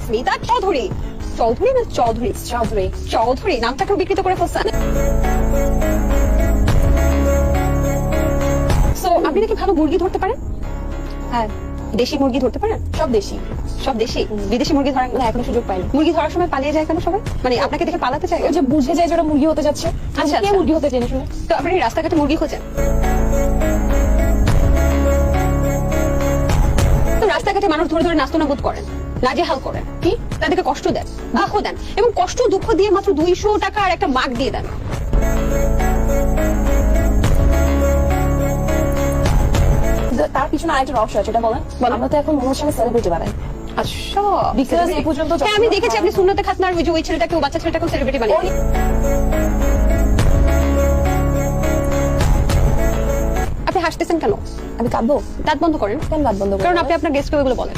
স্মিতা চৌধুরী। চৌধুরী না চৌধুরী? চৌধুরী। চৌধুরী নামটাকেও বিকৃত করে ফেলছেন। সো আপনি নাকি ভালো মুরগি ধরতে পারেন? হ্যাঁ, দেশি মুরগি ধরতে পারেন? সব দেশি। সব দেশি? বিদেশি মুরগি ধরার না, এখনো সুযোগ পাইনি। মুরগি ধরার সময় পালিয়ে যায় কেন সবাই? মানে আপনাকে দেখে পালাতে চায়? ওই যে বুঝে যায় যে ওরা মুরগি হতে যাচ্ছে। আচ্ছা, কে মুরগি হতে জেনে শুনে? তো আপনি রাস্তাঘাটে মুরগি খোঁজেন? তো রাস্তাঘাটে মানুষ ধরে ধরে নাস্তানাবুদ করেন, নাজেহাল করেন, কি তাদেরকে কষ্ট দেন, দুঃখ দেন, এবং কষ্ট দুঃখ দিয়ে মাত্র 200 টাকা আর একটা মাগ দিয়ে দেন। তার পিছনে আরেকটা রহস্য আছে, এটা বলেন। আমরা তো এখন মনের সঙ্গে সেলিব্রিটি বানাই। আচ্ছা, Because এই পর্যন্ত হ্যাঁ, আমি দেখেছি আপনি সুন্নতে খাতনার ওই যে ওই ছেলেটাকে, ও বাচ্চা ছেলেটাকে সেলিব্রিটি বানিয়েছেন। আপনি হাসতেছেন কেন? আমি কাঁদবো? দাঁত বন্ধ করেন। কেন রাত বন্ধ করবো? কারণ আপনি আপনার গেস্টকে ওইগুলো বলেন।